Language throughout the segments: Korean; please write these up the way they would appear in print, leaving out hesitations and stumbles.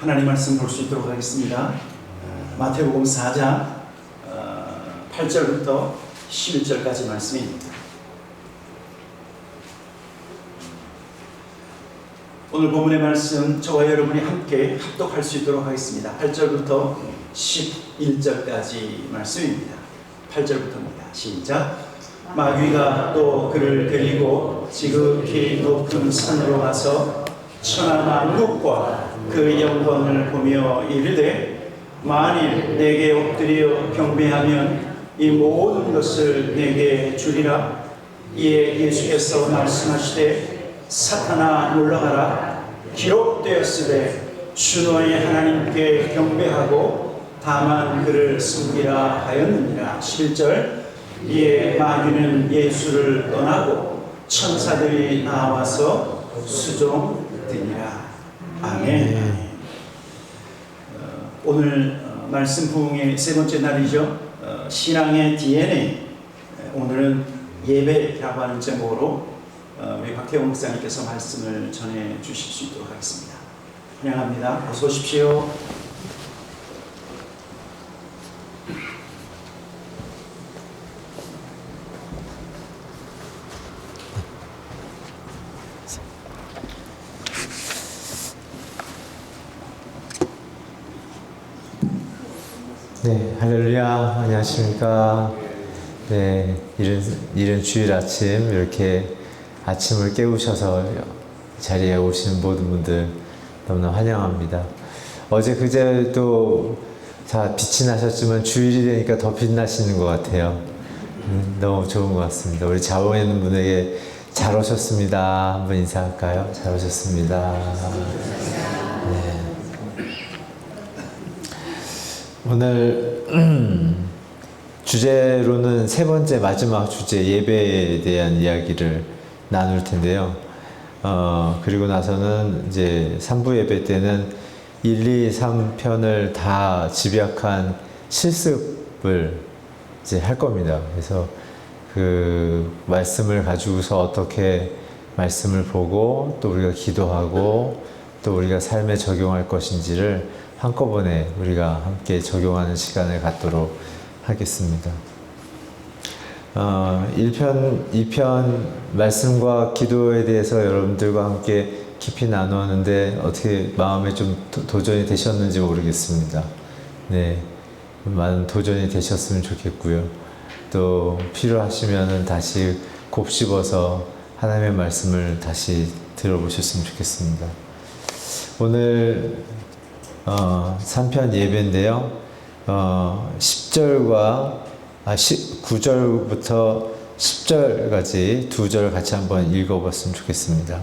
하나님 말씀 볼 수 있도록 하겠습니다. 마태복음 4장 8절부터 11절까지 말씀입니다. 오늘 본문의 말씀 저와 여러분이 함께 합독할 수 있도록 하겠습니다. 8절부터 11절까지 말씀입니다. 8절부터입니다. 시작. 마귀가 또 그를 데리고 지극히 높은 산으로 가서 천하만국과 그 영광을 보며 이르되 만일 내게 엎드려 경배하면 이 모든 것을 내게 주리라. 이에 예수께서 말씀하시되 사탄아 물러가라. 기록되었으되 주 너의 하나님께 경배하고 다만 그를 섬기라 하였느니라. 11절. 이에 마귀는 예수를 떠나고 천사들이 나와서 수종드니라. 아멘. 오늘 말씀 부흥의 세 번째 날이죠. 신앙의 DNA. 오늘은 예배라고 하는 제목으로 우리 박태웅 목사님께서 말씀을 전해 주실 수 있도록 하겠습니다. 환영합니다. 어서 오십시오. 네, 할렐루야. 안녕하십니까. 네, 이른 주일 아침 이렇게 아침을 깨우셔서 자리에 오신 모든 분들 너무나 환영합니다. 어제 그제도 다 빛이 나셨지만 주일이 되니까 더 빛나시는 것 같아요. 너무 좋은 것 같습니다. 우리 자원에 있는 분에게 잘 오셨습니다. 한번 인사할까요? 잘 오셨습니다. 네. 오늘 주제로는 세 번째 마지막 주제 예배에 대한 이야기를 나눌 텐데요. 그리고 나서는 이제 3부 예배 때는 1, 2, 3편을 다 집약한 실습을 이제 할 겁니다. 그래서 그 말씀을 가지고서 어떻게 말씀을 보고 또 우리가 기도하고 또 우리가 삶에 적용할 것인지를 한꺼번에 우리가 함께 적용하는 시간을 갖도록 하겠습니다. 1편, 2편 말씀과 기도에 대해서 여러분들과 함께 깊이 나누었는데 어떻게 마음에 좀 도전이 되셨는지 모르겠습니다. 네, 많은 도전이 되셨으면 좋겠고요. 또 필요하시면 다시 곱씹어서 하나님의 말씀을 다시 들어보셨으면 좋겠습니다. 오늘 3편 예배인데요. 10절과 9절부터 10절까지 두 절 같이 한번 읽어봤으면 좋겠습니다.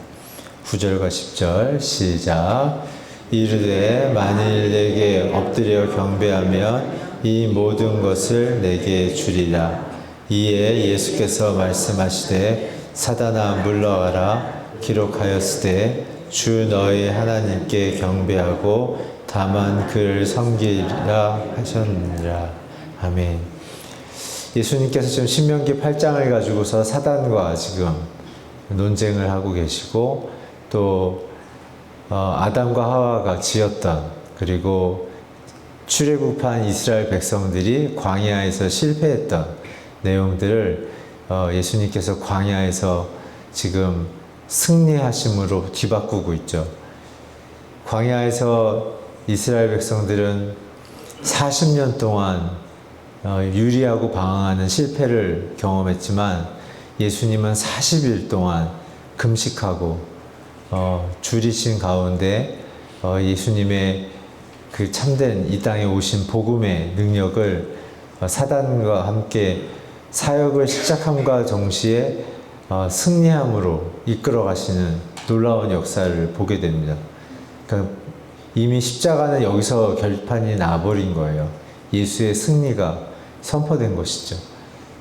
9절과 10절 시작. 이르되 만일 내게 엎드려 경배하면 이 모든 것을 내게 주리라. 이에 예수께서 말씀하시되 사단아 물러가라. 기록하였으되 주 너의 하나님께 경배하고 다만 그를 섬기라 하셨느니라. 아멘. 예수님께서 지금 신명기 8장을 가지고서 사단과 지금 논쟁을 하고 계시고 또 아담과 하와가 지었던 그리고 출애굽한 이스라엘 백성들이 광야에서 실패했던 내용들을 예수님께서 광야에서 지금 승리하심으로 뒤바꾸고 있죠. 광야에서 이스라엘 백성들은 40년 동안 유리하고 방황하는 실패를 경험했지만 예수님은 40일 동안 금식하고 줄이신 가운데 예수님의 그 참된 이 땅에 오신 복음의 능력을 사단과 함께 사역을 시작함과 동시에 승리함으로 이끌어 가시는 놀라운 역사를 보게 됩니다. 그러니까 이미 십자가는 여기서 결판이 나버린 거예요. 예수의 승리가 선포된 것이죠.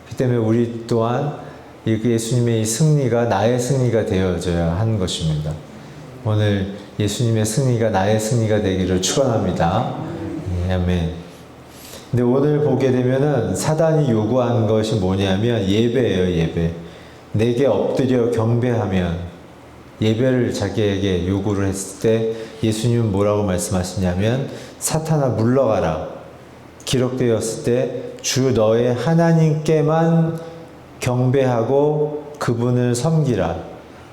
그 때문에 우리 또한 예수님의 이 승리가 나의 승리가 되어져야 하는 것입니다. 오늘 예수님의 승리가 나의 승리가 되기를 축원합니다. 아멘. 근데 오늘 보게 되면은 사단이 요구한 것이 뭐냐면 예배예요, 예배. 내게 엎드려 경배하면 예배를 자기에게 요구를 했을 때 예수님은 뭐라고 말씀하시냐면 사탄아 물러가라. 기록되었을 때 주 너의 하나님께만 경배하고 그분을 섬기라.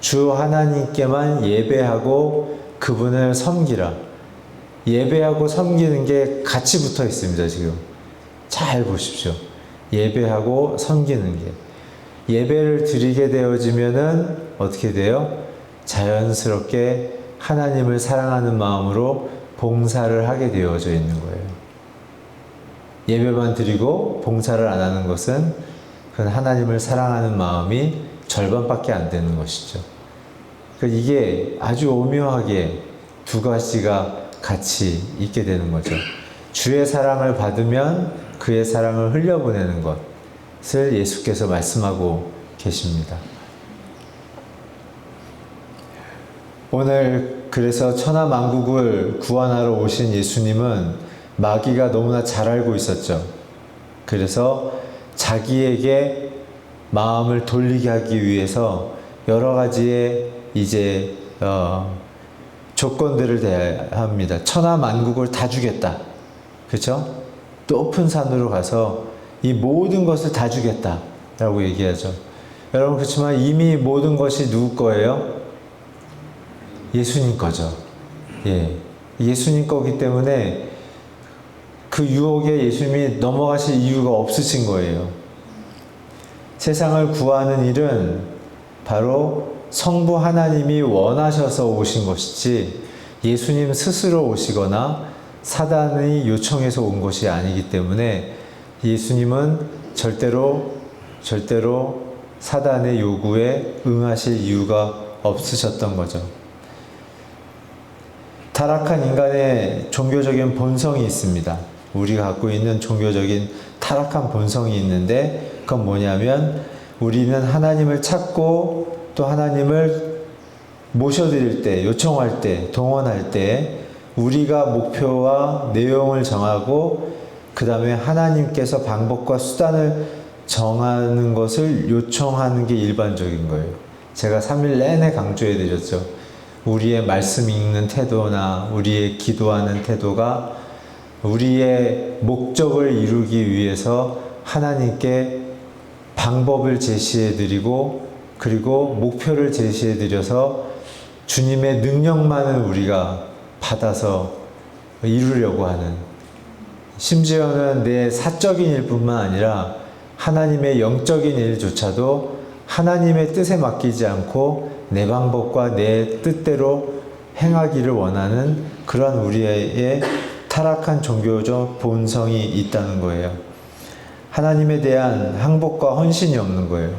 주 하나님께만 예배하고 그분을 섬기라. 예배하고 섬기는 게 같이 붙어 있습니다, 지금. 잘 보십시오. 예배하고 섬기는 게. 예배를 드리게 되어지면은 어떻게 돼요? 자연스럽게 하나님을 사랑하는 마음으로 봉사를 하게 되어져 있는 거예요. 예배만 드리고 봉사를 안 하는 것은 그건 하나님을 사랑하는 마음이 절반밖에 안 되는 것이죠. 그러니까 이게 아주 오묘하게 두 가지가 같이 있게 되는 거죠. 주의 사랑을 받으면 그의 사랑을 흘려보내는 것을 예수께서 말씀하고 계십니다. 오늘 그래서 천하만국을 구원하러 오신 예수님은 마귀가 너무나 잘 알고 있었죠. 그래서 자기에게 마음을 돌리게 하기 위해서 여러 가지의 이제 조건들을 대합니다. 천하만국을 다 주겠다. 그렇죠? 높은 산으로 가서 이 모든 것을 다 주겠다 라고 얘기하죠. 여러분 그렇지만 이미 모든 것이 누구 거예요? 예수님 거죠. 예, 예수님 거기 때문에 그 유혹에 예수님이 넘어가실 이유가 없으신 거예요. 세상을 구하는 일은 바로 성부 하나님이 원하셔서 오신 것이지 예수님 스스로 오시거나 사단의 요청해서 온 것이 아니기 때문에 예수님은 절대로 사단의 요구에 응하실 이유가 없으셨던 거죠. 타락한 인간의 종교적인 본성이 있습니다. 우리가 갖고 있는 종교적인 타락한 본성이 있는데 그건 뭐냐면 우리는 하나님을 찾고 또 하나님을 모셔드릴 때, 요청할 때, 동원할 때 우리가 목표와 내용을 정하고 그 다음에 하나님께서 방법과 수단을 정하는 것을 요청하는 게 일반적인 거예요. 제가 3일 내내 강조해 드렸죠. 우리의 말씀 읽는 태도나 우리의 기도하는 태도가 우리의 목적을 이루기 위해서 하나님께 방법을 제시해 드리고 그리고 목표를 제시해 드려서 주님의 능력만을 우리가 받아서 이루려고 하는, 심지어는 내 사적인 일뿐만 아니라 하나님의 영적인 일조차도 하나님의 뜻에 맡기지 않고 내 방법과 내 뜻대로 행하기를 원하는 그런 우리의 타락한 종교적 본성이 있다는 거예요. 하나님에 대한 항복과 헌신이 없는 거예요.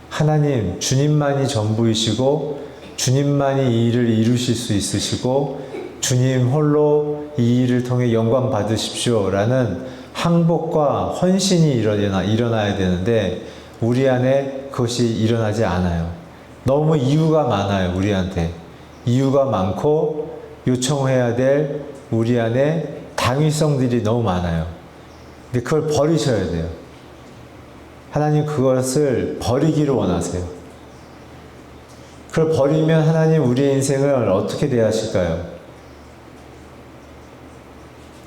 하나님, 주님만이 전부이시고 주님만이 이 일을 이루실 수 있으시고 주님 홀로 이 일을 통해 영광 받으십시오 라는 항복과 헌신이 일어나야 되는데 우리 안에 그것이 일어나지 않아요. 너무 이유가 많아요. 우리한테 이유가 많고 요청해야 될 우리 안에 당위성들이 너무 많아요. 근데 그걸 버리셔야 돼요. 하나님 그것을 버리기를 원하세요. 그걸 버리면 하나님 우리의 인생을 어떻게 대하실까요?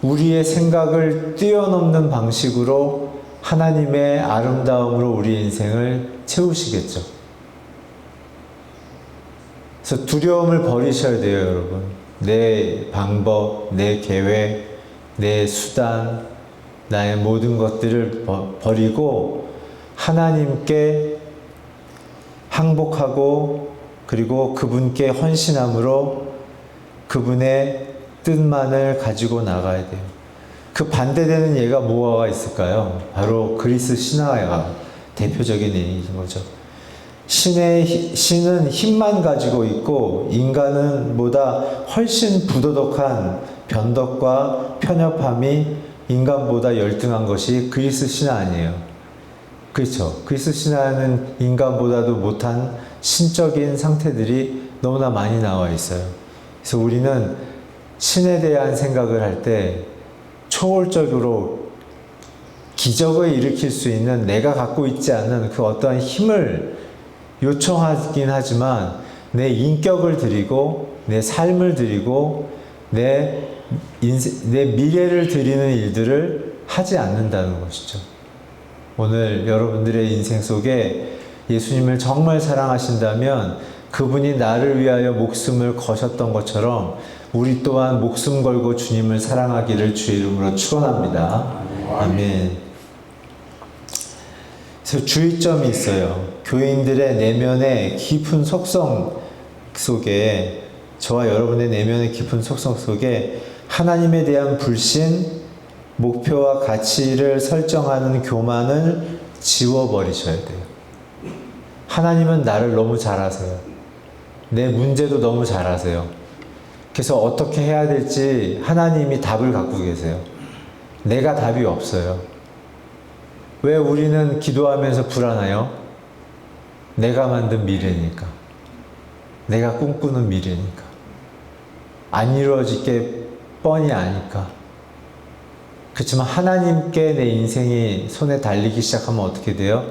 우리의 생각을 뛰어넘는 방식으로 하나님의 아름다움으로 우리 인생을 채우시겠죠. 그래서 두려움을 버리셔야 돼요, 여러분. 내 방법, 내 계획, 내 수단, 나의 모든 것들을 버리고 하나님께 항복하고 그리고 그분께 헌신함으로 그분의 뜻만을 가지고 나가야 돼요. 그 반대되는 예가 뭐가 있을까요? 바로 그리스 신화가 대표적인 예인 거죠. 신은 힘만 가지고 있고 인간은 보다 훨씬 부도덕한 변덕과 편협함이 인간보다 열등한 것이 그리스 신화 아니에요. 그렇죠. 그리스 신화는 인간보다도 못한 신적인 상태들이 너무나 많이 나와 있어요. 그래서 우리는 신에 대한 생각을 할 때 초월적으로 기적을 일으킬 수 있는 내가 갖고 있지 않은 그 어떠한 힘을 요청하긴 하지만 내 인격을 드리고 내 삶을 드리고 내 미래를 드리는 일들을 하지 않는다는 것이죠. 오늘 여러분들의 인생 속에 예수님을 정말 사랑하신다면 그분이 나를 위하여 목숨을 거셨던 것처럼 우리 또한 목숨 걸고 주님을 사랑하기를 주의 이름으로 축원합니다. 아멘. 그래서 주의점이 있어요. 교인들의 내면의 깊은 속성 속에, 저와 여러분의 내면의 깊은 속성 속에 하나님에 대한 불신, 목표와 가치를 설정하는 교만을 지워버리셔야 돼요. 하나님은 나를 너무 잘 아세요. 내 문제도 너무 잘 아세요. 그래서 어떻게 해야 될지 하나님이 답을 갖고 계세요. 내가 답이 없어요. 왜 우리는 기도하면서 불안해요? 내가 만든 미래니까. 내가 꿈꾸는 미래니까. 안 이루어질 게 뻔히 아니까. 그렇지만 하나님께 내 인생이 손에 달리기 시작하면 어떻게 돼요?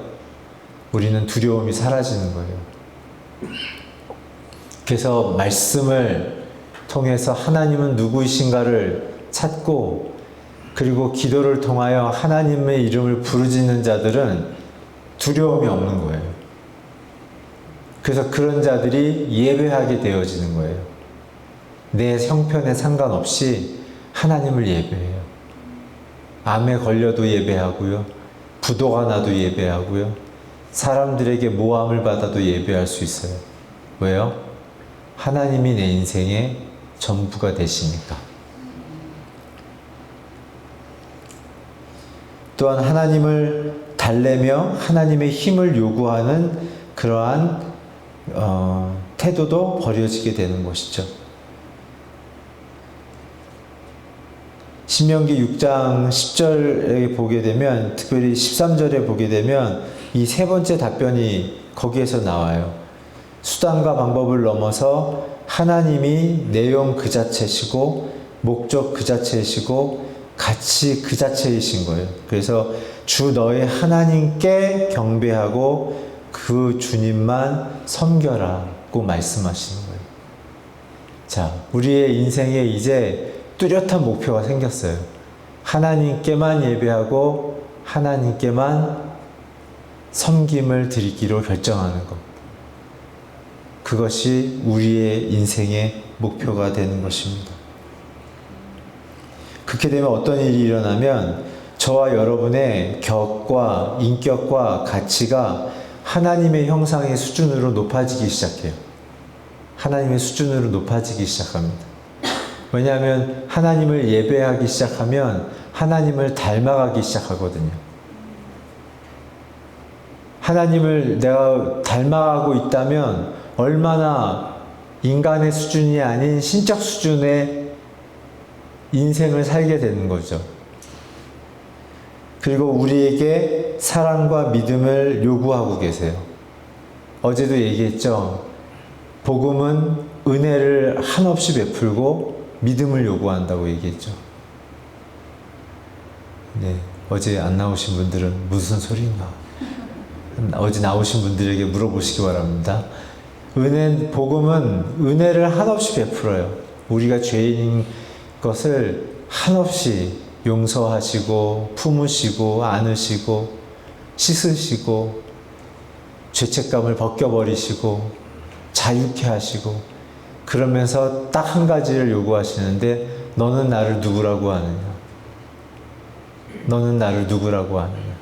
우리는 두려움이 사라지는 거예요. 그래서 말씀을 통해서 하나님은 누구이신가를 찾고, 그리고 기도를 통하여 하나님의 이름을 부르짖는 자들은 두려움이 없는 거예요. 그래서 그런 자들이 예배하게 되어지는 거예요. 내 형편에 상관없이 하나님을 예배해요. 암에 걸려도 예배하고요. 부도가 나도 예배하고요. 사람들에게 모함을 받아도 예배할 수 있어요. 왜요? 하나님이 내 인생의 전부가 되시니까. 또한 하나님을 달래며 하나님의 힘을 요구하는 그러한 태도도 버려지게 되는 것이죠. 신명기 6장 10절에 보게 되면, 특별히 13절에 보게 되면 이 세 번째 답변이 거기에서 나와요. 수단과 방법을 넘어서 하나님이 내용 그 자체시고 목적 그 자체이시고 가치 그 자체이신 거예요. 그래서 주 너의 하나님께 경배하고 그 주님만 섬겨라고 말씀하시는 거예요. 자, 우리의 인생에 이제 뚜렷한 목표가 생겼어요. 하나님께만 예배하고 하나님께만 섬김을 드리기로 결정하는 것. 그것이 우리의 인생의 목표가 되는 것입니다. 그렇게 되면 어떤 일이 일어나면 저와 여러분의 격과 인격과 가치가 하나님의 형상의 수준으로 높아지기 시작해요. 하나님의 수준으로 높아지기 시작합니다. 왜냐하면 하나님을 예배하기 시작하면 하나님을 닮아가기 시작하거든요. 하나님을 내가 닮아가고 있다면 얼마나 인간의 수준이 아닌 신적 수준의 인생을 살게 되는 거죠. 그리고 우리에게 사랑과 믿음을 요구하고 계세요. 어제도 얘기했죠. 복음은 은혜를 한없이 베풀고 믿음을 요구한다고 얘기했죠. 네, 어제 안 나오신 분들은 무슨 소리인가? 어제 나오신 분들에게 물어보시기 바랍니다. 복음은 은혜를 한없이 베풀어요. 우리가 죄인인 것을 한없이 용서하시고 품으시고 안으시고 씻으시고 죄책감을 벗겨버리시고 자유케 하시고, 그러면서 딱 한 가지를 요구하시는데, 너는 나를 누구라고 하느냐? 너는 나를 누구라고 하느냐?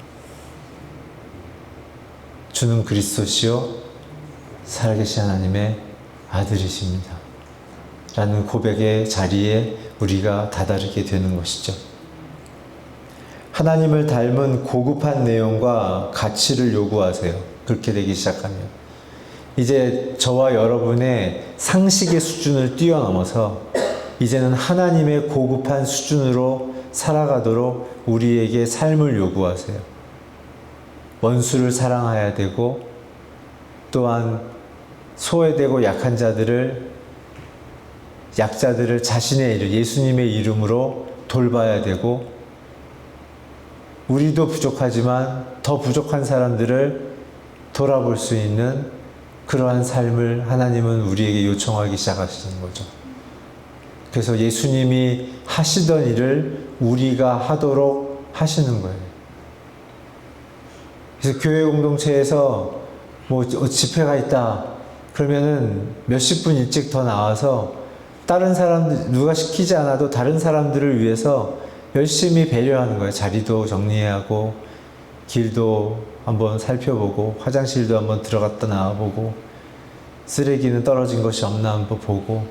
주는 그리스도시요 살아계신 하나님의 아들이십니다. 라는 고백의 자리에 우리가 다다르게 되는 것이죠. 하나님을 닮은 고급한 내용과 가치를 요구하세요. 그렇게 되기 시작하면 이제 저와 여러분의 상식의 수준을 뛰어넘어서 이제는 하나님의 고급한 수준으로 살아가도록 우리에게 삶을 요구하세요. 원수를 사랑해야 되고, 또한 소외되고 약한 약자들을 자신의 이름, 예수님의 이름으로 돌봐야 되고, 우리도 부족하지만 더 부족한 사람들을 돌아볼 수 있는 그러한 삶을 하나님은 우리에게 요청하기 시작하시는 거죠. 그래서 예수님이 하시던 일을 우리가 하도록 하시는 거예요. 그래서 교회 공동체에서 뭐 집회가 있다 그러면은 몇십 분 일찍 더 나와서 다른 사람들, 누가 시키지 않아도 다른 사람들을 위해서 열심히 배려하는 거예요. 자리도 정리하고 길도 한번 살펴보고 화장실도 한번 들어갔다 나와보고 쓰레기는 떨어진 것이 없나 한번 보고,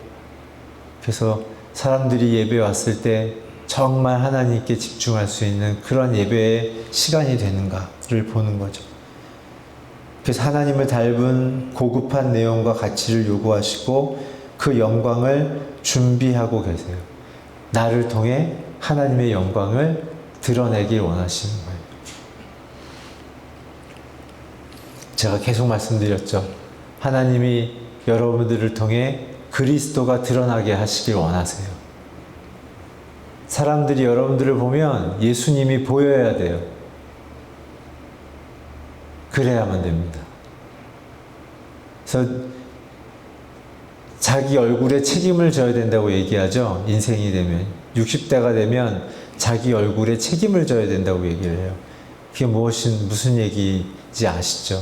그래서 사람들이 예배 왔을 때 정말 하나님께 집중할 수 있는 그런 예배의 시간이 되는가를 보는 거죠. 그래서 하나님을 닮은 고급한 내용과 가치를 요구하시고 그 영광을 준비하고 계세요. 나를 통해 하나님의 영광을 드러내길 원하시는 거예요. 제가 계속 말씀드렸죠. 하나님이 여러분들을 통해 그리스도가 드러나게 하시길 원하세요. 사람들이 여러분들을 보면 예수님이 보여야 돼요. 그래야만 됩니다. 그래서 자기 얼굴에 책임을 져야 된다고 얘기하죠. 인생이 되면 60대가 되면 자기 얼굴에 책임을 져야 된다고 얘기를 해요. 그게 무슨 얘기인지 아시죠?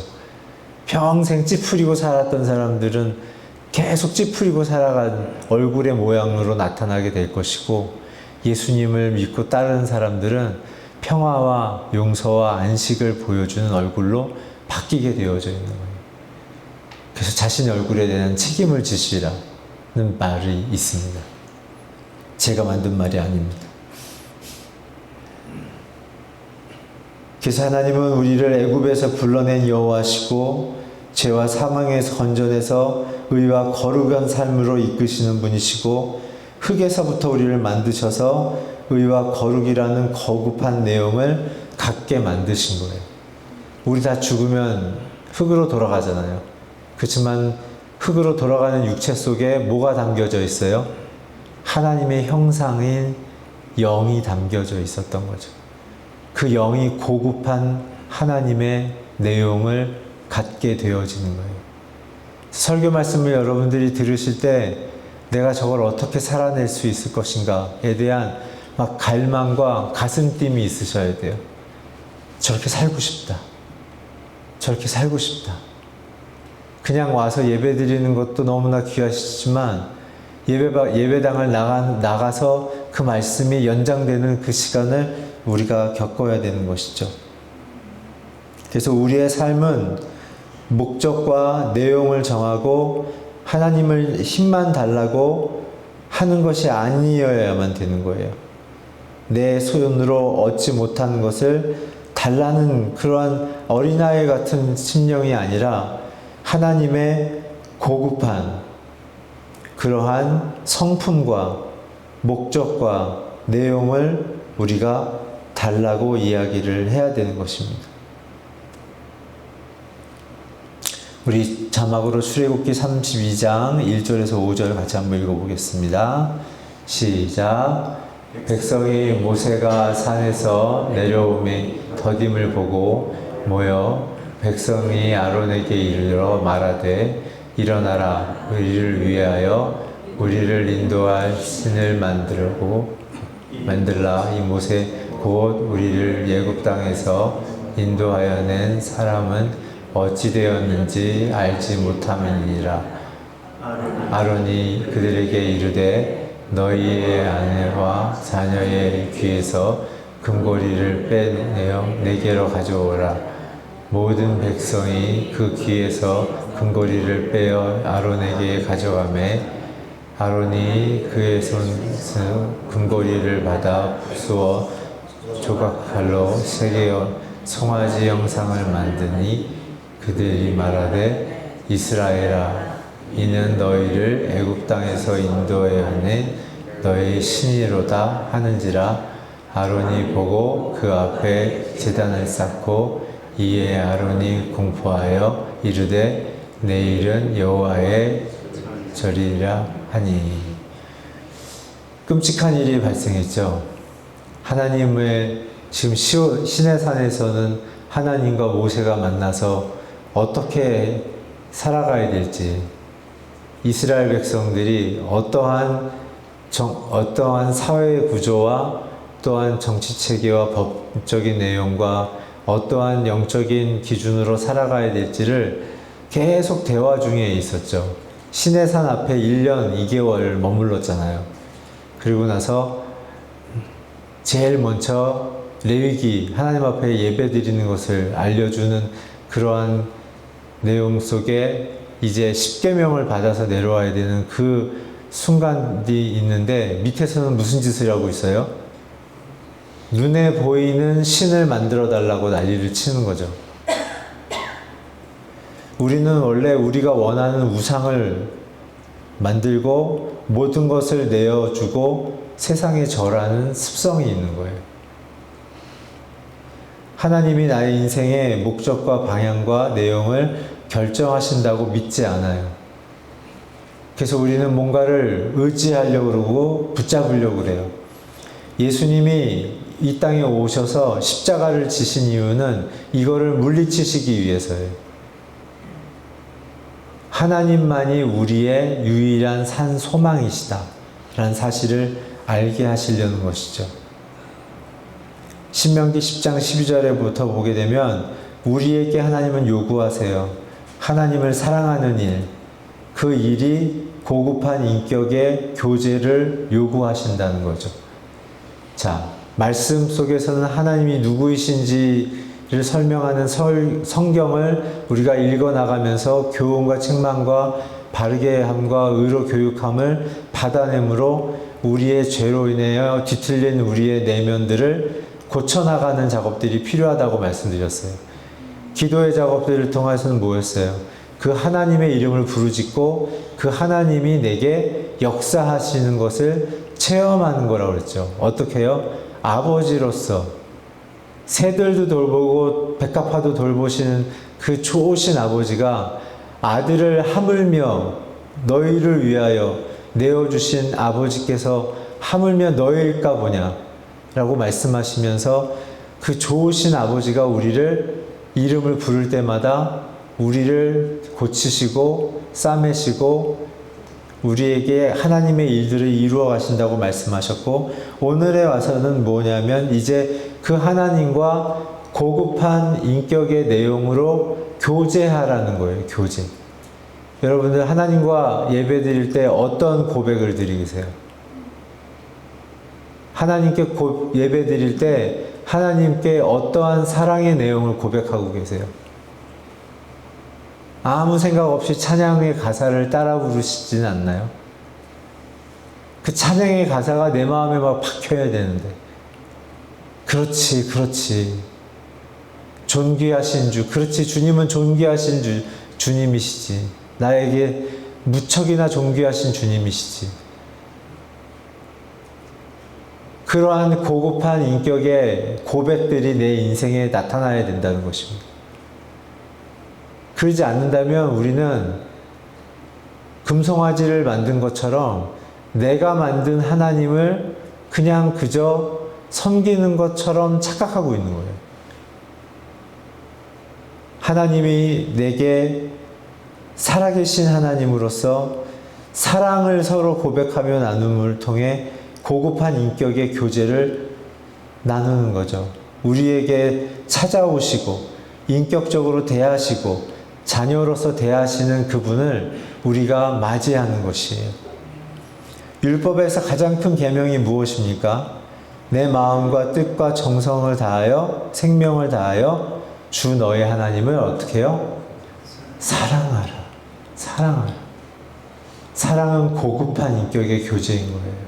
평생 찌푸리고 살았던 사람들은 계속 찌푸리고 살아간 얼굴의 모양으로 나타나게 될 것이고, 예수님을 믿고 따르는 사람들은 평화와 용서와 안식을 보여주는 얼굴로 바뀌게 되어져 있는 거예요. 그래서 자신의 얼굴에 대한 책임을 지시라는 말이 있습니다. 제가 만든 말이 아닙니다. 그래서 하나님은 우리를 애굽에서 불러낸 여호와시고 죄와 사망에서 건져내서 의와 거룩한 삶으로 이끄시는 분이시고, 흙에서부터 우리를 만드셔서 의와 거룩이라는 거룩한 내용을 갖게 만드신 거예요. 우리 다 죽으면 흙으로 돌아가잖아요. 그렇지만 흙으로 돌아가는 육체 속에 뭐가 담겨져 있어요? 하나님의 형상인 영이 담겨져 있었던 거죠. 그 영이 고급한 하나님의 내용을 갖게 되어지는 거예요. 설교 말씀을 여러분들이 들으실 때 내가 저걸 어떻게 살아낼 수 있을 것인가에 대한 막 갈망과 가슴뛴이 있으셔야 돼요. 저렇게 살고 싶다. 저렇게 살고 싶다. 그냥 와서 예배 드리는 것도 너무나 귀하시지만 예배당을 나가서 그 말씀이 연장되는 그 시간을 우리가 겪어야 되는 것이죠. 그래서 우리의 삶은 목적과 내용을 정하고 하나님을 힘만 달라고 하는 것이 아니어야만 되는 거예요. 내 손으로 얻지 못하는 것을 달라는 그러한 어린아이 같은 심령이 아니라 하나님의 고급한 그러한 성품과 목적과 내용을 우리가 달라고 이야기를 해야 되는 것입니다. 우리 자막으로 출애굽기 32장 1절에서 5절 같이 한번 읽어보겠습니다. 시작. 백성이 모세가 산에서 내려오매 더딤을 보고 모여 백성이 아론에게 이르러 말하되 일어나라, 우리를 위하여 우리를 인도할 신을 만들라. 이 모세 곧 우리를 애굽 땅에서 인도하여 낸 사람은 어찌 되었는지 알지 못함이니라. 아론이 그들에게 이르되 너희의 아내와 자녀의 귀에서 금고리를 빼내어 내게로 가져오라. 모든 백성이 그 귀에서 금고리를 빼어 아론에게 가져가매 아론이 그의 손에서 금고리를 받아 부수어 조각칼로 새겨 송아지 형상을 만드니 그들이 말하되 이스라엘아, 이는 너희를 애굽 땅에서 인도하여 낸 너희 신이로다 하는지라. 아론이 보고 그 앞에 제단을 쌓고 이에 아론이 공포하여 이르되 내일은 여호와의 절이라 하니. 끔찍한 일이 발생했죠. 하나님의 지금 시내산에서는 하나님과 모세가 만나서 어떻게 살아가야 될지, 이스라엘 백성들이 어떠한 사회 구조와 또한 정치 체계와 법적인 내용과 어떠한 영적인 기준으로 살아가야 될지를 계속 대화 중에 있었죠. 시내산 앞에 1년 2개월 머물렀잖아요. 그리고 나서 제일 먼저 레위기, 하나님 앞에 예배 드리는 것을 알려주는 그러한 내용 속에 이제 10계명을 받아서 내려와야 되는 그 순간이 있는데, 밑에서는 무슨 짓을 하고 있어요? 눈에 보이는 신을 만들어 달라고 난리를 치는 거죠. 우리는 원래 우리가 원하는 우상을 만들고 모든 것을 내어주고 세상에 절하는 습성이 있는 거예요. 하나님이 나의 인생의 목적과 방향과 내용을 결정하신다고 믿지 않아요. 그래서 우리는 뭔가를 의지하려고 그러고 붙잡으려고 그래요. 예수님이 이 땅에 오셔서 십자가를 지신 이유는 이거를 물리치시기 위해서예요. 하나님만이 우리의 유일한 산 소망이시다 라는 사실을 알게 하시려는 것이죠. 신명기 10장 12절에부터 보게 되면 우리에게 하나님은 요구하세요. 하나님을 사랑하는 일, 그 일이 고급한 인격의 교제를 요구하신다는 거죠. 자, 말씀 속에서는 하나님이 누구이신지를 설명하는 성경을 우리가 읽어나가면서 교훈과 책망과 바르게 함과 의로 교육함을 받아내므로 우리의 죄로 인하여 뒤틀린 우리의 내면들을 고쳐나가는 작업들이 필요하다고 말씀드렸어요. 기도의 작업들을 통해서는 뭐였어요? 그 하나님의 이름을 부르짖고 그 하나님이 내게 역사하시는 것을 체험하는 거라고 그랬죠. 어떻게 해요? 아버지로서 새들도 돌보고 백합화도 돌보시는 그 좋으신 아버지가 아들을 하물며 너희를 위하여 내어주신 아버지께서 하물며 너희일까 보냐 라고 말씀하시면서 그 좋으신 아버지가 우리를 이름을 부를 때마다 우리를 고치시고 싸매시고 우리에게 하나님의 일들을 이루어 가신다고 말씀하셨고, 오늘에 와서는 뭐냐면 이제 그 하나님과 고급한 인격의 내용으로 교제하라는 거예요. 교제. 여러분들 하나님과 예배 드릴 때 어떤 고백을 드리세요? 하나님께 예배 드릴 때 하나님께 어떠한 사랑의 내용을 고백하고 계세요? 아무 생각 없이 찬양의 가사를 따라 부르시진 않나요? 그 찬양의 가사가 내 마음에 막 박혀야 되는데, 그렇지, 그렇지. 존귀하신 주, 그렇지, 주님은 존귀하신 주님이시지. 나에게 무척이나 존귀하신 주님이시지. 그러한 고급한 인격의 고백들이 내 인생에 나타나야 된다는 것입니다. 그러지 않는다면 우리는 금송아지를 만든 것처럼 내가 만든 하나님을 그냥 그저 섬기는 것처럼 착각하고 있는 거예요. 하나님이 내게 살아계신 하나님으로서 사랑을 서로 고백하며 나눔을 통해 고급한 인격의 교제를 나누는 거죠. 우리에게 찾아오시고 인격적으로 대하시고 자녀로서 대하시는 그분을 우리가 맞이하는 것이에요. 율법에서 가장 큰 계명이 무엇입니까? 내 마음과 뜻과 정성을 다하여 생명을 다하여 주 너의 하나님을 어떻게 해요? 사랑하라. 사랑하라. 사랑은 고급한 인격의 교제인 거예요.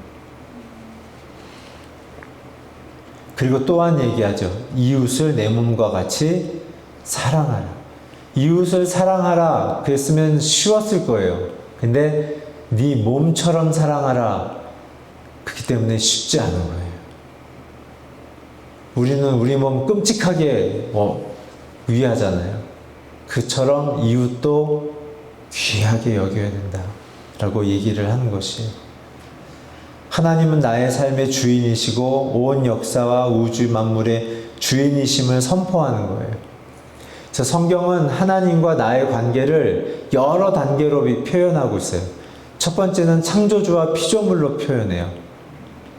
그리고 또한 얘기하죠. 이웃을 내 몸과 같이 사랑하라. 이웃을 사랑하라 그랬으면 쉬웠을 거예요. 근데 네 몸처럼 사랑하라. 그렇기 때문에 쉽지 않은 거예요. 우리는 우리 몸 끔찍하게 위하잖아요. 그처럼 이웃도 귀하게 여겨야 된다 라고 얘기를 하는 것이에요. 하나님은 나의 삶의 주인이시고 온 역사와 우주 만물의 주인이심을 선포하는 거예요. 그래서 성경은 하나님과 나의 관계를 여러 단계로 표현하고 있어요. 첫 번째는 창조주와 피조물로 표현해요.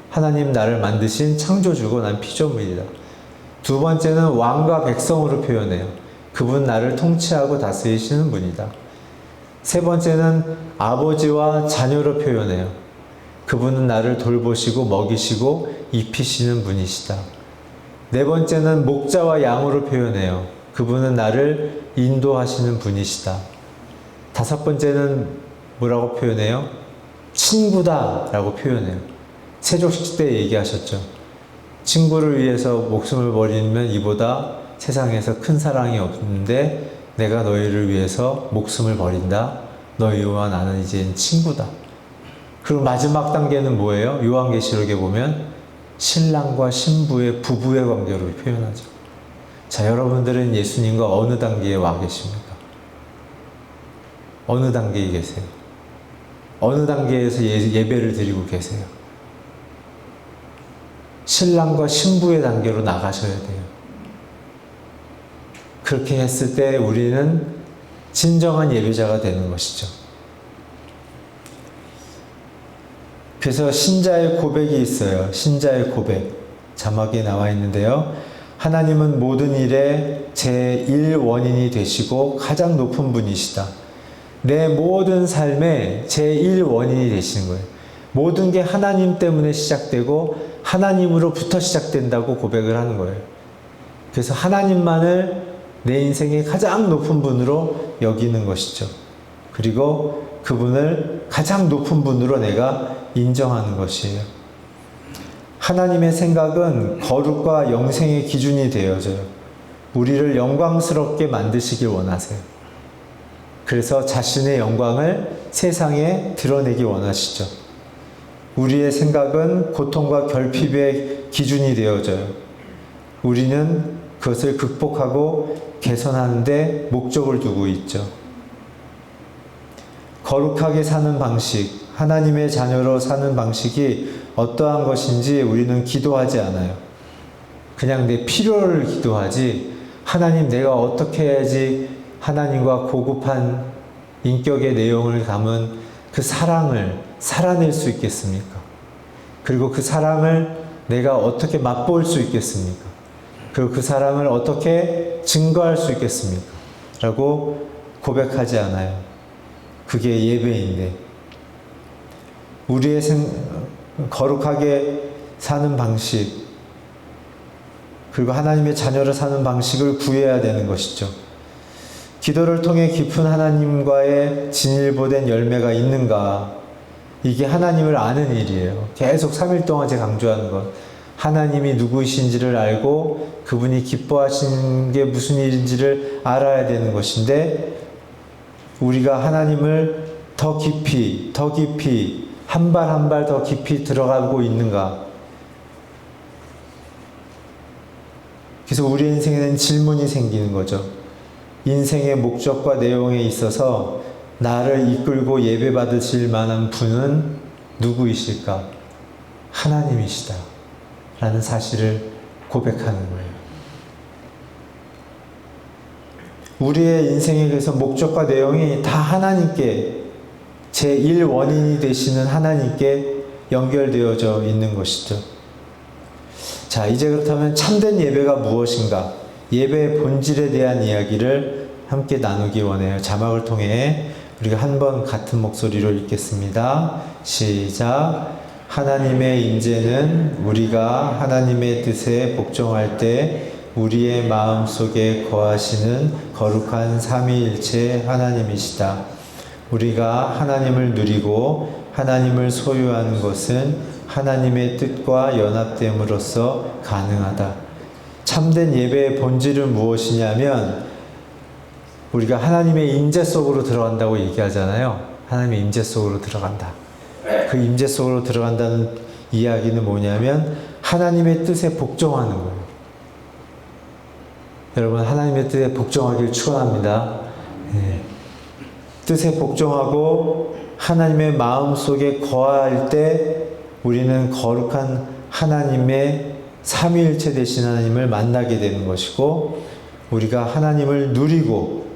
하나님 나를 만드신 창조주고 난 피조물이다. 두 번째는 왕과 백성으로 표현해요. 그분 나를 통치하고 다스리시는 분이다. 세 번째는 아버지와 자녀로 표현해요. 그분은 나를 돌보시고 먹이시고 입히시는 분이시다. 네 번째는 목자와 양으로 표현해요. 그분은 나를 인도하시는 분이시다. 다섯 번째는 뭐라고 표현해요? 친구다 라고 표현해요. 세족식 때 얘기하셨죠. 친구를 위해서 목숨을 버리면 이보다 세상에서 큰 사랑이 없는데 내가 너희를 위해서 목숨을 버린다. 너희와 나는 이제 친구다. 그리고 마지막 단계는 뭐예요? 요한계시록에 보면 신랑과 신부의 부부의 관계로 표현하죠. 자, 여러분들은 예수님과 어느 단계에 와 계십니까? 어느 단계에 계세요? 어느 단계에서 예배를 드리고 계세요? 신랑과 신부의 단계로 나가셔야 돼요. 그렇게 했을 때 우리는 진정한 예배자가 되는 것이죠. 그래서 신자의 고백이 있어요. 신자의 고백. 자막에 나와 있는데요. 하나님은 모든 일의 제1원인이 되시고 가장 높은 분이시다. 내 모든 삶의 제1원인이 되시는 거예요. 모든 게 하나님 때문에 시작되고 하나님으로부터 시작된다고 고백을 하는 거예요. 그래서 하나님만을 내 인생의 가장 높은 분으로 여기는 것이죠. 그리고 그분을 가장 높은 분으로 내가 인정하는 것이에요. 하나님의 생각은 거룩과 영생의 기준이 되어져요. 우리를 영광스럽게 만드시길 원하세요. 그래서 자신의 영광을 세상에 드러내기 원하시죠. 우리의 생각은 고통과 결핍의 기준이 되어져요. 우리는 그것을 극복하고 개선하는 데 목적을 두고 있죠. 거룩하게 사는 방식, 하나님의 자녀로 사는 방식이 어떠한 것인지 우리는 기도하지 않아요. 그냥 내 필요를 기도하지, 하나님 내가 어떻게 해야지 하나님과 고급한 인격의 내용을 담은 그 사랑을 살아낼 수 있겠습니까? 그리고 그 사랑을 내가 어떻게 맛볼 수 있겠습니까? 그리고 그 사랑을 어떻게 증거할 수 있겠습니까? 라고 고백하지 않아요. 그게 예배인데, 우리의 거룩하게 사는 방식, 그리고 하나님의 자녀를 사는 방식을 구해야 되는 것이죠. 기도를 통해 깊은 하나님과의 진일보된 열매가 있는가? 이게 하나님을 아는 일이에요. 계속 3일 동안 제가 강조하는 것. 하나님이 누구이신지를 알고 그분이 기뻐하시는 게 무슨 일인지를 알아야 되는 것인데, 우리가 하나님을 더 깊이 한 발 한 발 더 깊이 들어가고 있는가? 그래서 우리 인생에는 질문이 생기는 거죠. 인생의 목적과 내용에 있어서 나를 이끌고 예배 받으실 만한 분은 누구이실까? 하나님이시다 라는 사실을 고백하는 거예요. 우리의 인생에 대해서 목적과 내용이 다 하나님께, 제1원인이 되시는 하나님께 연결되어져 있는 것이죠. 자, 이제 그렇다면 참된 예배가 무엇인가? 예배의 본질에 대한 이야기를 함께 나누기 원해요. 자막을 통해 우리가 한번 같은 목소리로 읽겠습니다. 시작. 하나님의 임재는 우리가 하나님의 뜻에 복종할 때 우리의 마음속에 거하시는 거룩한 삼위일체 하나님이시다. 우리가 하나님을 누리고 하나님을 소유하는 것은 하나님의 뜻과 연합됨으로써 가능하다. 참된 예배의 본질은 무엇이냐면, 우리가 하나님의 임재 속으로 들어간다고 얘기하잖아요. 하나님의 임재 속으로 들어간다. 그 임재 속으로 들어간다는 이야기는 뭐냐면 하나님의 뜻에 복종하는 거예요. 여러분, 하나님의 뜻에 복종하길 축원합니다. 네. 뜻에 복종하고 하나님의 마음속에 거할 때 우리는 거룩한 하나님의 삼위일체 되신 하나님을 만나게 되는 것이고, 우리가 하나님을 누리고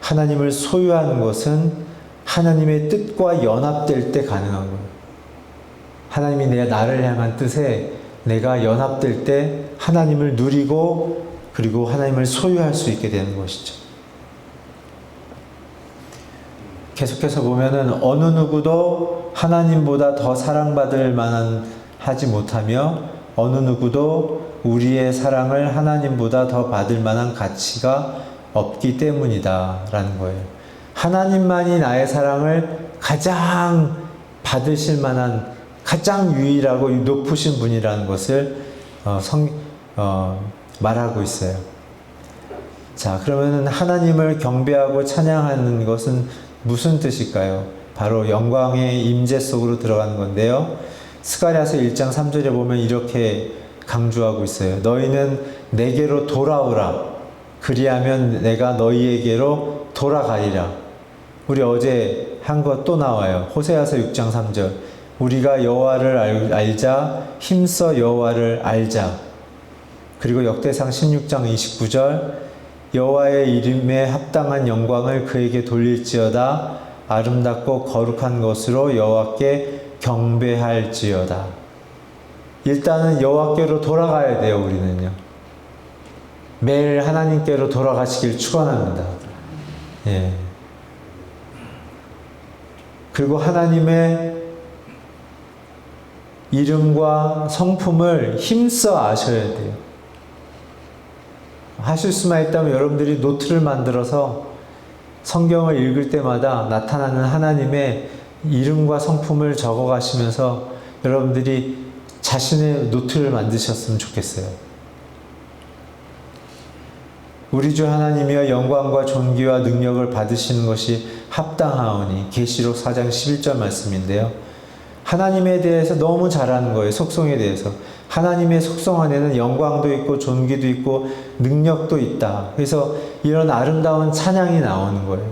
하나님을 소유하는 것은 하나님의 뜻과 연합될 때 가능한 거예요. 하나님이 나를 향한 뜻에 내가 연합될 때 하나님을 누리고 그리고 하나님을 소유할 수 있게 되는 것이죠. 계속해서 보면은 어느 누구도 하나님보다 더 사랑받을 만한 하지 못하며 어느 누구도 우리의 사랑을 하나님보다 더 받을 만한 가치가 없기 때문이다 라는 거예요. 하나님만이 나의 사랑을 가장 받으실 만한 가장 유일하고 높으신 분이라는 것을 말하고 있어요. 자, 그러면은 하나님을 경배하고 찬양하는 것은 무슨 뜻일까요? 바로 영광의 임재 속으로 들어가는 건데요. 스가랴서 1장 3절에 보면 이렇게 강조하고 있어요. 너희는 내게로 돌아오라. 그리하면 내가 너희에게로 돌아가리라. 우리 어제 한 것 또 나와요. 호세아서 6장 3절. 우리가 여호와를 알자. 힘써 여호와를 알자. 그리고 역대상 16장 29절. 여호와의 이름에 합당한 영광을 그에게 돌릴지어다. 아름답고 거룩한 것으로 여호와께 경배할지어다. 일단은 여호와께로 돌아가야 돼요. 우리는요. 매일 하나님께로 돌아가시길 축원합니다. 예. 그리고 하나님의 이름과 성품을 힘써 아셔야 돼요. 하실 수만 있다면 여러분들이 노트를 만들어서 성경을 읽을 때마다 나타나는 하나님의 이름과 성품을 적어 가시면서 여러분들이 자신의 노트를 만드셨으면 좋겠어요. 우리 주 하나님이여 영광과 존귀와 능력을 받으시는 것이 합당하오니 계시록 4장 11절 말씀인데요. 하나님에 대해서 너무 잘 아는 거예요. 속성에 대해서. 하나님의 속성 안에는 영광도 있고 존귀도 있고 능력도 있다. 그래서 이런 아름다운 찬양이 나오는 거예요.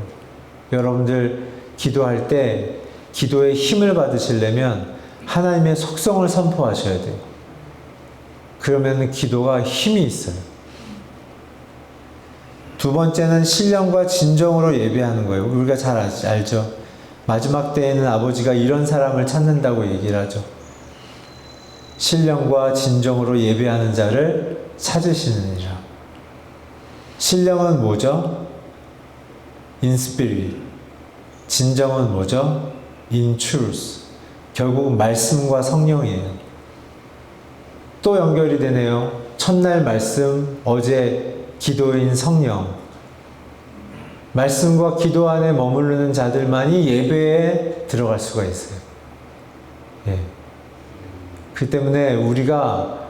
여러분들 기도할 때 기도에 힘을 받으시려면 하나님의 속성을 선포하셔야 돼요. 그러면 기도가 힘이 있어요. 두 번째는 신령과 진정으로 예배하는 거예요. 우리가 잘 알죠. 마지막 때에는 아버지가 이런 사람을 찾는다고 얘기를 하죠. 신령과 진정으로 예배하는 자를 찾으시느니라. 신령은 뭐죠? In spirit. 진정은 뭐죠? In truth. 결국 말씀과 성령이에요. 또 연결이 되네요. 첫날 말씀, 어제 기도인 성령. 말씀과 기도 안에 머무르는 자들만이 예배에 들어갈 수가 있어요. 예. 그 때문에 우리가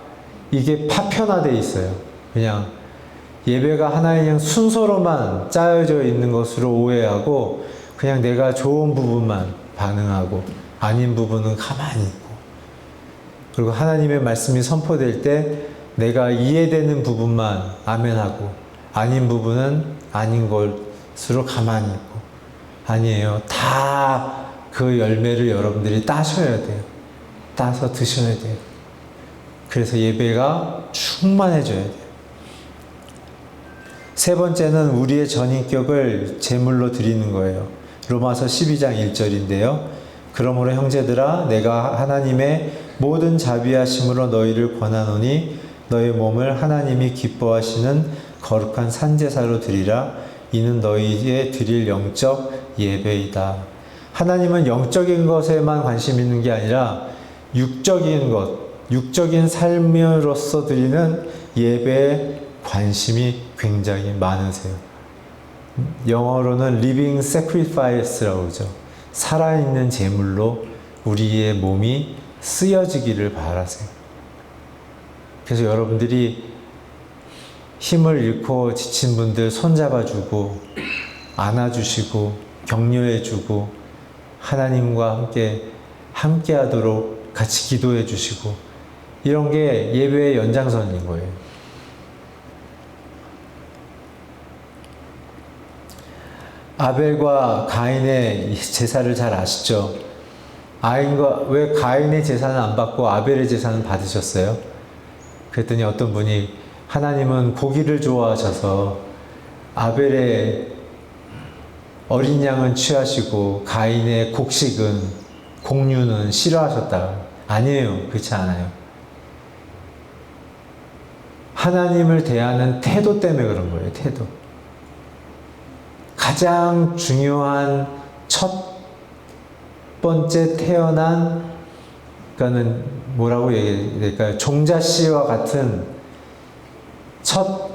이게 파편화되어 있어요. 그냥 예배가 하나의 그냥 순서로만 짜여져 있는 것으로 오해하고 그냥 내가 좋은 부분만 반응하고 아닌 부분은 가만히 있고 그리고 하나님의 말씀이 선포될 때 내가 이해되는 부분만 아멘하고 아닌 부분은 아닌 것으로 가만히 있고 아니에요. 다 그 열매를 여러분들이 따셔야 돼요. 따서 드셔야 돼요. 그래서 예배가 충만해져야 돼요. 세 번째는 우리의 전인격을 제물로 드리는 거예요. 로마서 12장 1절인데요. 그러므로 형제들아 내가 하나님의 모든 자비하심으로 너희를 권하노니 너희 몸을 하나님이 기뻐하시는 거룩한 산제사로 드리라. 이는 너희의 드릴 영적 예배이다. 하나님은 영적인 것에만 관심 있는 게 아니라 육적인 것, 육적인 삶으로서 드리는 예배에 관심이 굉장히 많으세요. 영어로는 living sacrifice라고 그러죠. 살아있는 제물로 우리의 몸이 쓰여지기를 바라세요. 그래서 여러분들이 힘을 잃고 지친 분들 손잡아주고 안아주시고 격려해주고 하나님과 함께 하도록 같이 기도해 주시고 이런 게 예배의 연장선인 거예요. 아벨과 가인의 제사를 잘 아시죠? 왜 가인의 제사는 안 받고 아벨의 제사는 받으셨어요? 그랬더니 어떤 분이 하나님은 고기를 좋아하셔서 아벨의 어린 양은 취하시고 가인의 곡식은 공유는 싫어하셨다. 아니에요. 그렇지 않아요. 하나님을 대하는 태도 때문에 그런 거예요. 태도. 가장 중요한 첫 번째 태어난, 그러니까는 뭐라고 얘기해야 될까요? 종자씨와 같은 첫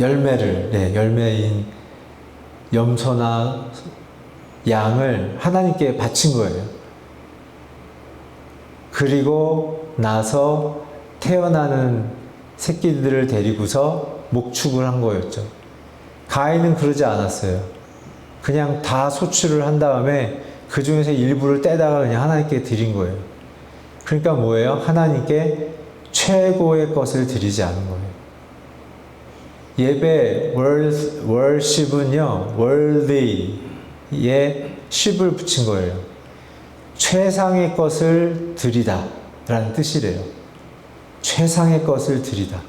열매를, 열매인 염소나 양을 하나님께 바친 거예요. 그리고 나서 태어나는 새끼들을 데리고서 목축을 한 거였죠. 가인은 그러지 않았어요. 그냥 다 소출을 한 다음에 그 중에서 일부를 떼다가 그냥 하나님께 드린 거예요. 그러니까 뭐예요? 하나님께 최고의 것을 드리지 않은 거예요. 예배, worship은요, worthy에 ship을 붙인 거예요. 최상의 것을 드리다 라는 뜻이래요. 최상의 것을 드리다.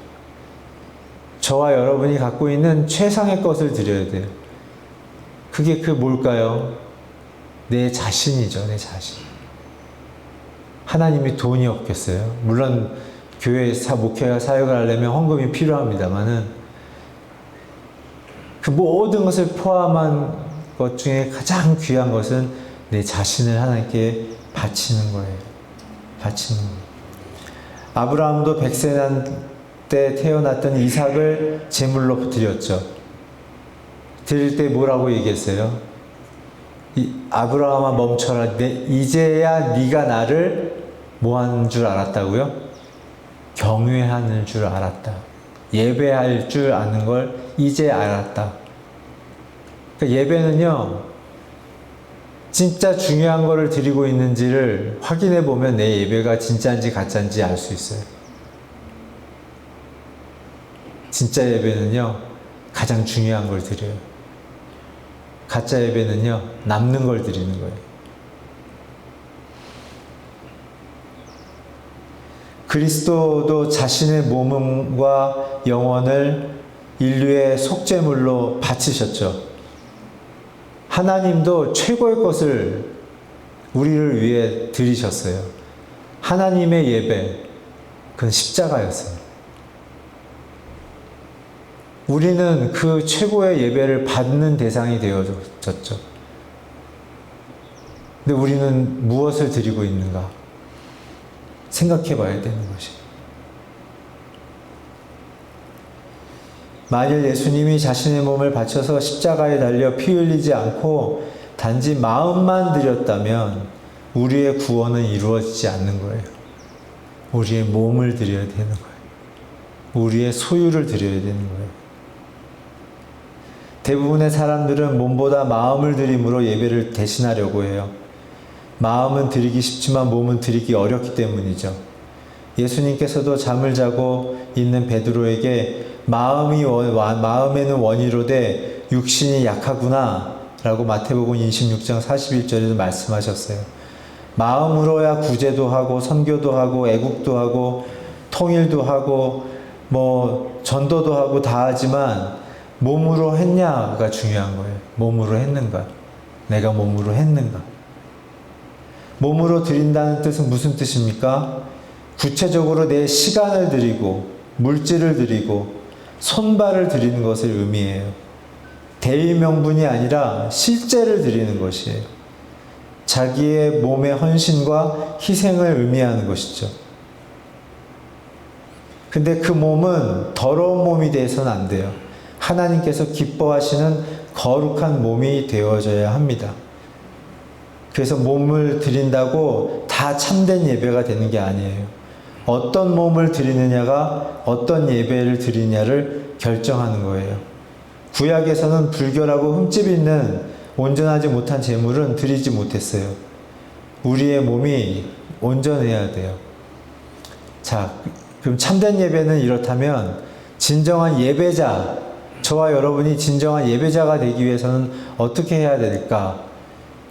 저와 여러분이 갖고 있는 최상의 것을 드려야 돼요. 그게 뭘까요? 내 자신이죠, 내 자신. 하나님이 돈이 없겠어요? 물론 교회 목회와 사역을 하려면 헌금이 필요합니다만은 그 모든 것을 포함한 것 중에 가장 귀한 것은 내 자신을 하나님께 바치는 거예요. 바치는 거예요. 아브라함도 100세 때 태어났던 이삭을 제물로 드렸죠. 드릴 때 뭐라고 얘기했어요? 아브라함아 멈춰라. 이제야 네가 나를 뭐 하는 줄 알았다고요? 경외하는 줄 알았다. 예배할 줄 아는 걸 이제 알았다. 그러니까 예배는요, 진짜 중요한 거를 드리고 있는지를 확인해 보면 내 예배가 진짜인지 가짜인지 알 수 있어요. 진짜 예배는요, 가장 중요한 걸 드려요. 가짜 예배는요, 남는 걸 드리는 거예요. 그리스도도 자신의 몸과 영혼을 인류의 속죄물로 바치셨죠. 하나님도 최고의 것을 우리를 위해 드리셨어요. 하나님의 예배, 그건 십자가였어요. 우리는 그 최고의 예배를 받는 대상이 되어졌죠. 근데 우리는 무엇을 드리고 있는가? 생각해 봐야 되는 것이에요. 만일 예수님이 자신의 몸을 바쳐서 십자가에 달려 피 흘리지 않고 단지 마음만 드렸다면 우리의 구원은 이루어지지 않는 거예요. 우리의 몸을 드려야 되는 거예요. 우리의 소유를 드려야 되는 거예요. 대부분의 사람들은 몸보다 마음을 드림으로 예배를 대신하려고 해요. 마음은 드리기 쉽지만 몸은 드리기 어렵기 때문이죠. 예수님께서도 잠을 자고 있는 베드로에게 마음에는 원이로되 육신이 약하구나 라고 마태복음 26장 41절에도 말씀하셨어요. 마음으로야 구제도 하고 선교도 하고 애국도 하고 통일도 하고 전도도 하고 다 하지만 몸으로 했냐가 중요한 거예요. 몸으로 했는가? 내가 몸으로 했는가? 몸으로 드린다는 뜻은 무슨 뜻입니까? 구체적으로 내 시간을 드리고 물질을 드리고 손발을 드리는 것을 의미해요. 대의 명분이 아니라 실제를 드리는 것이에요. 자기의 몸의 헌신과 희생을 의미하는 것이죠. 근데 그 몸은 더러운 몸이 되어서는 안 돼요. 하나님께서 기뻐하시는 거룩한 몸이 되어져야 합니다. 그래서 몸을 드린다고 다 참된 예배가 되는 게 아니에요. 어떤 몸을 드리느냐가 어떤 예배를 드리냐를 결정하는 거예요. 구약에서는 불결하고 흠집 있는 온전하지 못한 제물은 드리지 못했어요. 우리의 몸이 온전해야 돼요. 자, 그럼 참된 예배는 이렇다면 진정한 예배자, 저와 여러분이 진정한 예배자가 되기 위해서는 어떻게 해야 될까?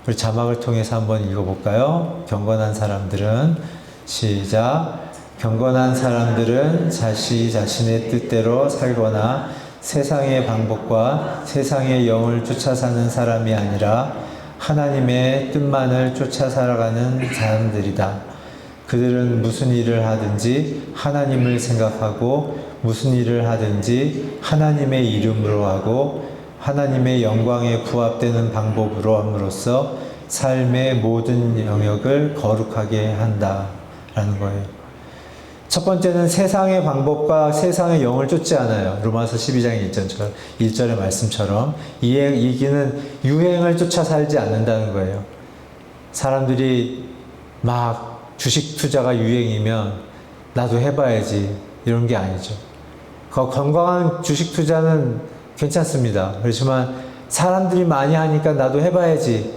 우리 자막을 통해서 한번 읽어볼까요? 경건한 사람들은 시작. 경건한 사람들은 자신의 뜻대로 살거나 세상의 방법과 세상의 영을 쫓아 사는 사람이 아니라 하나님의 뜻만을 쫓아 살아가는 사람들이다. 그들은 무슨 일을 하든지 하나님을 생각하고 무슨 일을 하든지 하나님의 이름으로 하고 하나님의 영광에 부합되는 방법으로 함으로써 삶의 모든 영역을 거룩하게 한다라는 거예요. 첫 번째는 세상의 방법과 세상의 영을 쫓지 않아요. 로마서 12장 1절의 말씀처럼 이 얘기는 유행을 쫓아 살지 않는다는 거예요. 사람들이 막 주식 투자가 유행이면 나도 해봐야지 이런 게 아니죠. 건강한 주식 투자는 괜찮습니다. 그렇지만 사람들이 많이 하니까 나도 해봐야지.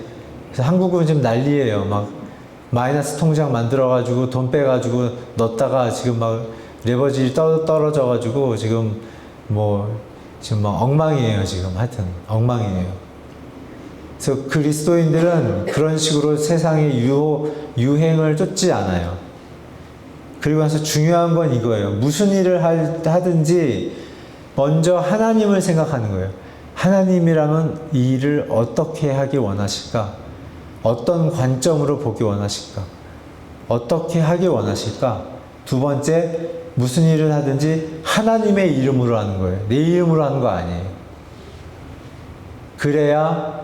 그래서 한국은 지금 난리예요. 막 마이너스 통장 만들어가지고 돈 빼가지고 넣었다가 지금 막 레버리지 떨어져가지고 지금 지금 막 엉망이에요. 지금 하여튼 엉망이에요. 그래서 그리스도인들은 그런 식으로 세상의 유행을 쫓지 않아요. 그리고 나서 중요한 건 이거예요. 무슨 일을 하든지 먼저 하나님을 생각하는 거예요. 하나님이라면 이 일을 어떻게 하기 원하실까? 어떤 관점으로 보기 원하실까? 어떻게 하기 원하실까? 두 번째, 무슨 일을 하든지 하나님의 이름으로 하는 거예요. 내 이름으로 하는 거 아니에요. 그래야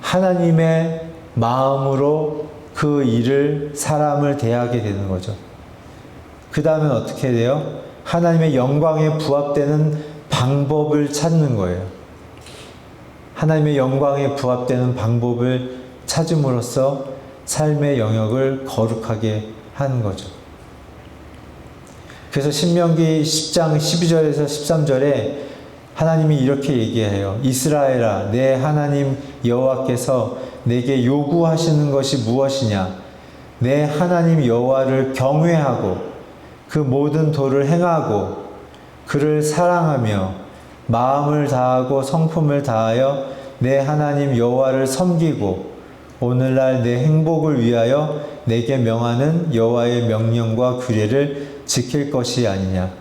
하나님의 마음으로 그 일을, 사람을 대하게 되는 거죠. 그 다음엔 어떻게 돼요? 하나님의 영광에 부합되는 방법을 찾는 거예요. 하나님의 영광에 부합되는 방법을 찾음으로써 삶의 영역을 거룩하게 하는 거죠. 그래서 신명기 10장 12절에서 13절에 하나님이 이렇게 얘기해요. 이스라엘아, 내 하나님 여호와께서 내게 요구하시는 것이 무엇이냐? 내 하나님 여호와를 경외하고 그 모든 도를 행하고 그를 사랑하며 마음을 다하고 성품을 다하여 내 하나님 여호와를 섬기고 오늘날 내 행복을 위하여 내게 명하는 여호와의 명령과 규례를 지킬 것이 아니냐.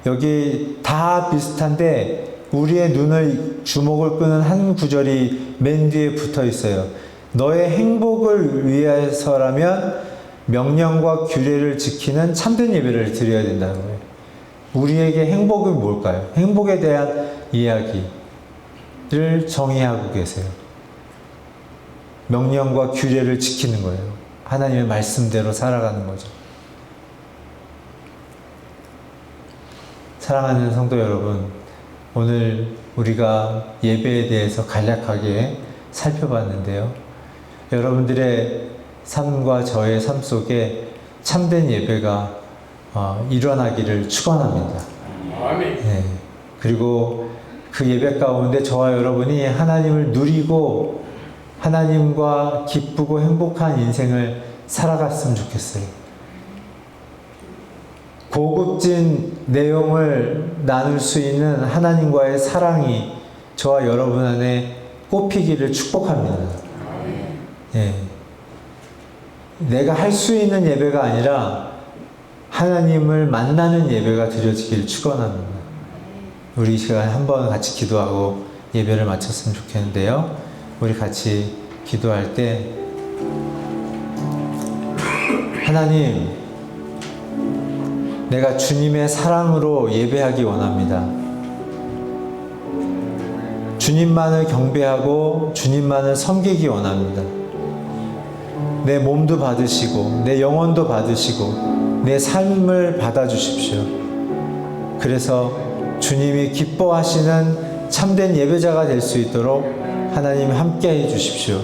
여기 다 비슷한데 우리의 눈을 주목을 끄는 한 구절이 맨 뒤에 붙어 있어요. 너의 행복을 위해서라면 명령과 규례를 지키는 참된 예배를 드려야 된다는 거예요. 우리에게 행복은 뭘까요? 행복에 대한 이야기를 정의하고 계세요. 명령과 규례를 지키는 거예요. 하나님의 말씀대로 살아가는 거죠. 사랑하는 성도 여러분, 오늘 우리가 예배에 대해서 간략하게 살펴봤는데요. 여러분들의 삶과 저의 삶 속에 참된 예배가 일어나기를 축원합니다. 네. 그리고 그 예배 가운데 저와 여러분이 하나님을 누리고 하나님과 기쁘고 행복한 인생을 살아갔으면 좋겠어요. 고급진 내용을 나눌 수 있는 하나님과의 사랑이 저와 여러분 안에 꽃피기를 축복합니다. 예. 내가 할 수 있는 예배가 아니라 하나님을 만나는 예배가 드려지길 축원합니다. 우리 이 시간 한번 같이 기도하고 예배를 마쳤으면 좋겠는데요. 우리 같이 기도할 때 하나님, 내가 주님의 사랑으로 예배하기 원합니다. 주님만을 경배하고 주님만을 섬기기 원합니다. 내 몸도 받으시고 내 영혼도 받으시고 내 삶을 받아주십시오. 그래서 주님이 기뻐하시는 참된 예배자가 될 수 있도록 하나님 함께 해 주십시오.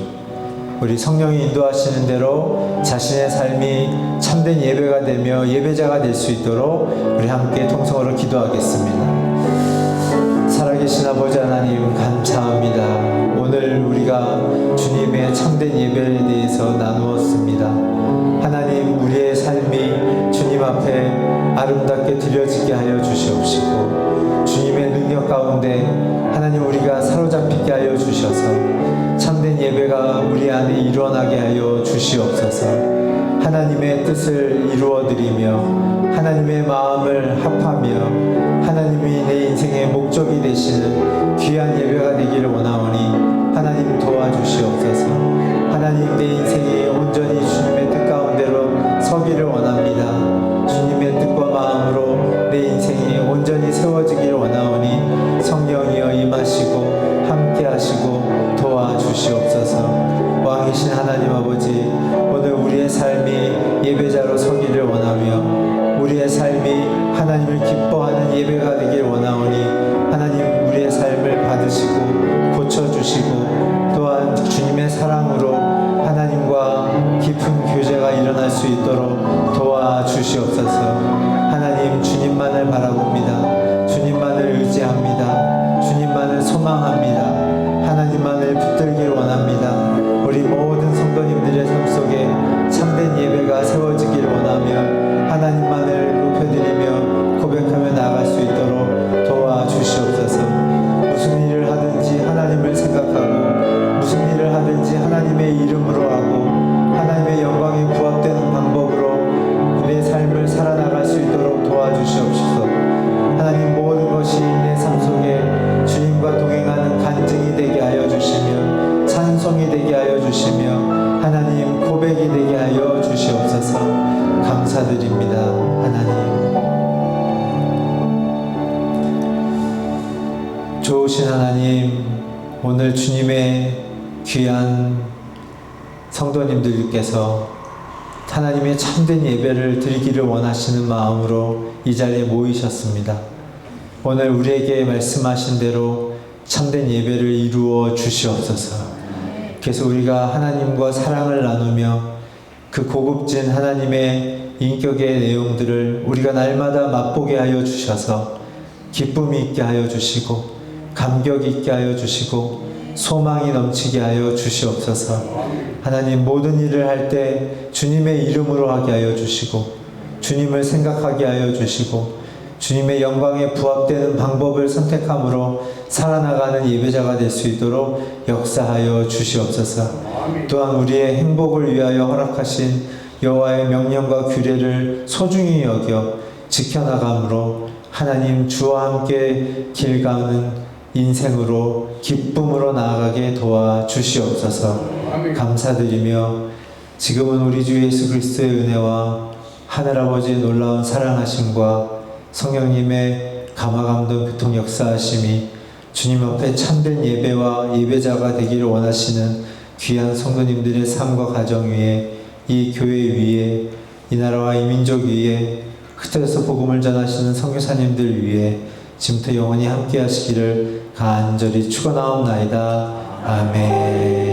우리 성령이 인도하시는 대로 자신의 삶이 참된 예배가 되며 예배자가 될 수 있도록 우리 함께 통성으로 기도하겠습니다. 살아계신 아버지 하나님, 감사합니다. 오늘 우리가 주님의 참된 예배에 대해서 나누었습니다. 하나님, 우리의 삶이 주님 앞에 아름답게 드려지게 하여 주시옵시고 주님의 능력 가운데 하나님 우리가 사로잡히게 하여 주셔서 참된 예배가 우리 안에 일어나게 하여 주시옵소서. 하나님의 뜻을 이루어드리며 하나님의 마음을 합하며 하나님이 내 인생의 목적이 되시는 귀한 예배가 되기를 원하오니 하나님 도와주시옵소서. 하나님 내 인생이 온전히 주님의 뜻 가운데로 서기를 원합니다. 주님의 뜻과 마음으로 내 인생이 온전히 세워지기를 원하오니 성령이여 임하시고 함께 하시고 도와주시옵소서. 왕이신 하나님 아버지, 오늘 우리의 삶이 예배자로 서기를 원하며 우리의 삶이 하나님을 기뻐하는 예배가 되길 원하오니 하나님 우리의 삶을 받으시고 고쳐주시고 또한 주님의 사랑으로 하나님과 깊은 교제가 일어날 수 있도록 도와주시옵소서. 하나님 주님만을 바라봅니다. 주님만을 의지합니다. 주님만을 소망합니다. 하나님만을 붙들길 원합니다. 우리 모든 성도님들의 삶 속에 참된 예배가 세워지길 원하며 하나님만을 높여드리며 고백하며 나아갈 수 있도록 도와주시옵소서. 무슨 일을 하든지 하나님을 생각하고 무슨 일을 하든지 하나님의 이름으로 하고 하나님의 영광에 부합되는 방법으로 내 삶을 살아나갈 수 있도록 도와주시옵소서. 하나님 모든 것이 내 삶 속에 주님과 동행하는 간증이 되게 하여 주시며 찬송이 되게 하여 주시며 하나님 고백이 되게 하여 주시옵소서. 감사드립니다. 하나님 좋으신 하나님, 오늘 주님의 귀한 성도님들께서 하나님의 참된 예배를 드리기를 원하시는 마음으로 이 자리에 모이셨습니다. 오늘 우리에게 말씀하신 대로 참된 예배를 이루어 주시옵소서. 그래서 우리가 하나님과 사랑을 나누며 그 고급진 하나님의 인격의 내용들을 우리가 날마다 맛보게 하여 주셔서 기쁨이 있게 하여 주시고 감격 있게 하여 주시고 소망이 넘치게 하여 주시옵소서. 하나님 모든 일을 할 때 주님의 이름으로 하게 하여 주시고 주님을 생각하게 하여 주시고 주님의 영광에 부합되는 방법을 선택함으로 살아나가는 예배자가 될 수 있도록 역사하여 주시옵소서. 또한 우리의 행복을 위하여 허락하신 여호와의 명령과 규례를 소중히 여겨 지켜나감으로 하나님 주와 함께 길 가는 인생으로 기쁨으로 나아가게 도와주시옵소서. 감사드리며 지금은 우리 주 예수 그리스도의 은혜와 하늘아버지의 놀라운 사랑하심과 성령님의 감화감동 교통 역사하심이 주님 앞에 참된 예배와 예배자가 되기를 원하시는 귀한 성도님들의 삶과 가정 위에 이 교회 위에 이 나라와 이 민족 위에 흩어져서 복음을 전하시는 선교사님들 위에 지금부터 영원히 함께 하시기를 간절히 축원하옵나이다. 아멘.